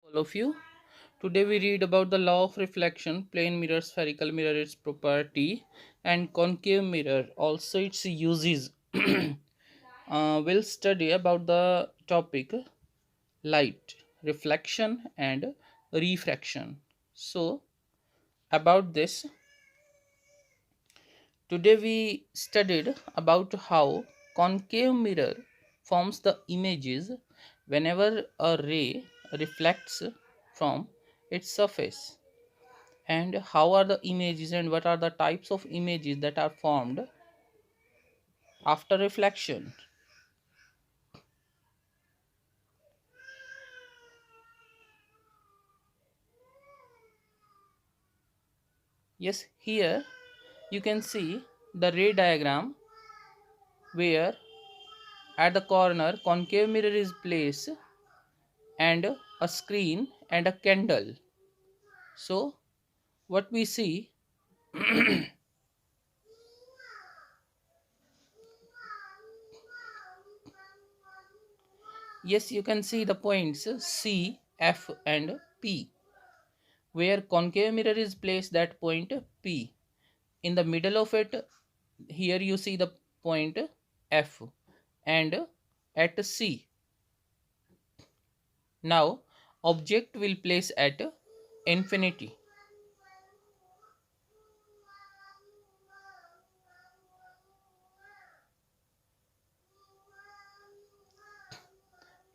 All of you. Today we read about the law of reflection, plane mirror, spherical mirror, its property, and concave mirror, also its uses. We'll study about the topic light, reflection, and refraction. So, about this, today we studied about how concave mirror forms the images whenever a ray reflects from its surface, and how are the images and what are the types of images that are formed after reflection. Yes, here you can see the ray diagram where at the corner concave mirror is placed and a screen and a candle. So what we see, yes, you can see the points C, F and P. Where concave mirror is placed, that point P. In the middle of it, here you see the point F, and at C. Now object will place at infinity.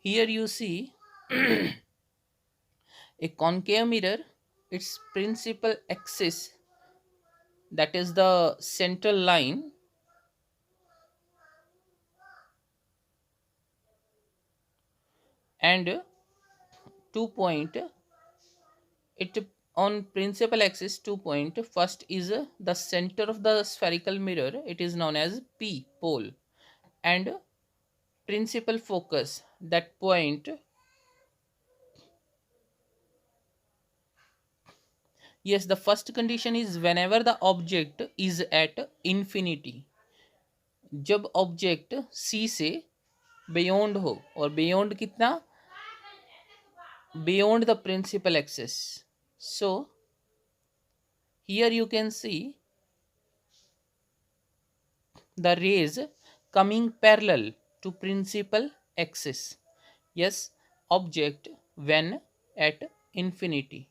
Here you see a concave mirror, its principal axis, that is the central line, and 2 point it on principal axis 2 point. First is the center of the spherical mirror, it is known as P pole, and principal focus, that point. Yes, the first condition is whenever the object is at infinity, जब object C से beyond हो, और beyond कितना, beyond the principal axis. So here you can see the rays coming parallel to principal axis. Yes, object when at infinity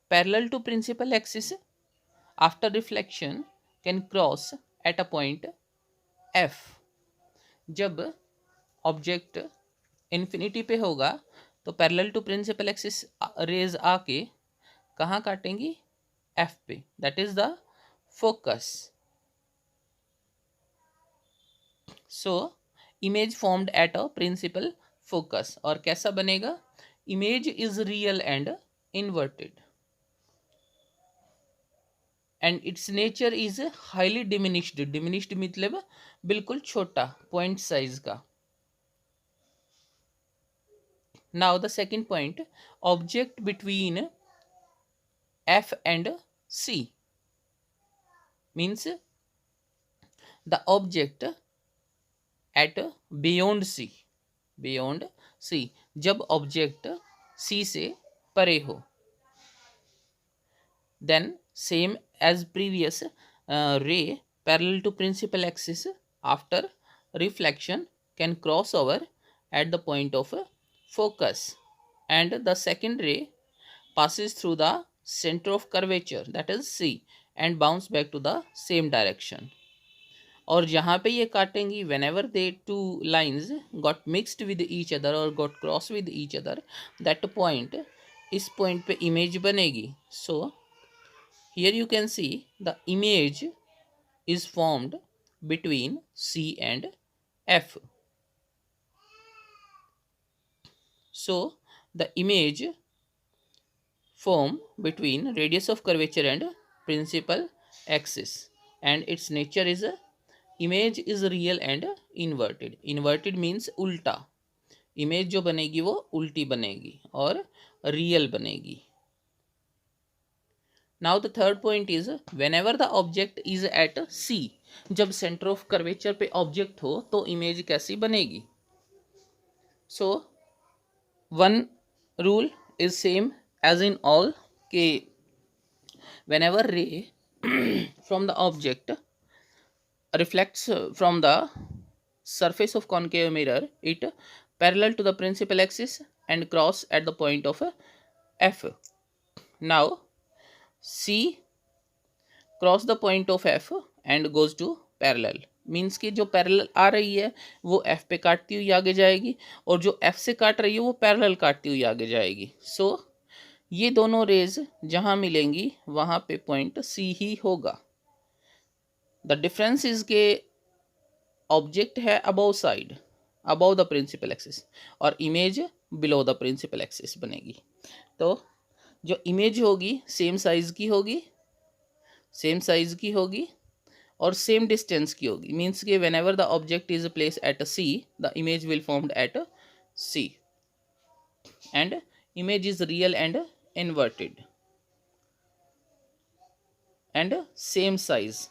parallel to principal axis after reflection can cross at a point F. जब object infinity पे होगा तो parallel to principal axis rays आके कहाँ काटेंगी, F पे, that is the focus. So image formed at a principal focus. और कैसा बनेगा, image is real and inverted and its nature is highly diminished. Diminished मतलब बिल्कुल छोटा, पॉइंट साइज का. Now the second point, object between F and C, means the object at beyond C, beyond C, जब object C से परे हो, then same as previous, ray parallel to principal axis after reflection can cross over at the point of focus, and the second ray passes through the center of curvature, that is C, and bounce back to the same direction. और जहाँ पे ये काटेंगी, whenever they two lines got mixed with each other or got cross with each other, that point, इस point पे image बनेगी. So here you can see the image is formed between C and F. So the image form between radius of curvature and principal axis, and its nature is a image is real and inverted. Inverted means उल्टा, image जो बनेगी वो उल्टी बनेगी और real बनेगी. Now the third point is whenever the object is at C, जब centre of curvature पे ऑब्जेक्ट हो तो इमेज कैसी बनेगी. सो one rule is same as in all, कि whenever ray from the object reflects from the surface of concave mirror, it parallel to the principal axis and cross at the point of f. Now c cross the point of F and goes to parallel, means कि जो parallel आ रही है वो F पे काटती हुई आगे जाएगी, और जो एफ से काट रही है वो पैरेलल काटती हुई आगे जाएगी. सो ये दोनों रेज जहाँ मिलेंगी वहाँ पे पॉइंट सी ही होगा. द डिफरेंस इज के ऑब्जेक्ट है above side, above the principal axis, और image below the principal axis बनेगी. तो जो इमेज होगी सेम साइज की होगी, सेम साइज की होगी और सेम डिस्टेंस की होगी. मीन्स के whenever the object is place at C, the image will formed at C and image is real and inverted and same size.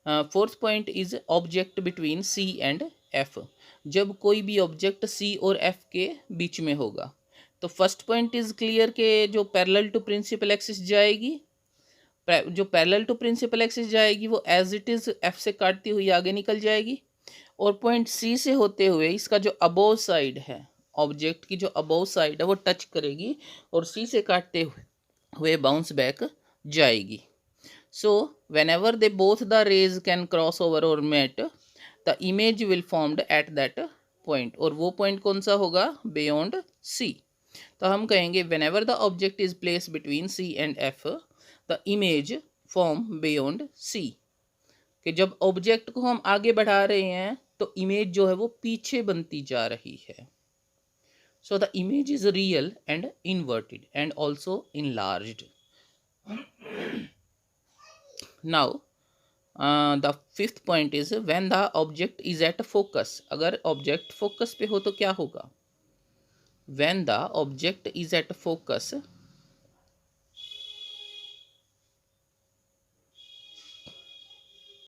Fourth point is object between C and F. जब कोई भी object C और F के बीच में होगा तो first point is clear के जो पैरेलल टू प्रिंसिपल एक्सिस जाएगी, जो पैरेलल टू प्रिंसिपल एक्सिस जाएगी वो एज इट इज एफ से काटती हुई आगे निकल जाएगी, और पॉइंट सी से होते हुए इसका जो अबोव साइड है, ऑब्जेक्ट की जो अबोव साइड है वो टच करेगी और सी से काटते हुए बाउंस बैक जाएगी. So whenever they both the rays can cross over और met, the image will formed at that point, और वो पॉइंट कौन सा होगा, बियॉन्ड सी. तो हम कहेंगे whenever the object is place between C and F, the image form beyond C. कि जब ऑब्जेक्ट को हम आगे बढ़ा रहे हैं तो इमेज जो है वो पीछे बनती जा रही है. So the image is real and inverted and also enlarged. Now the fifth point is when the object is at focus. अगर ऑब्जेक्ट फोकस पे हो तो क्या होगा, when the object is at focus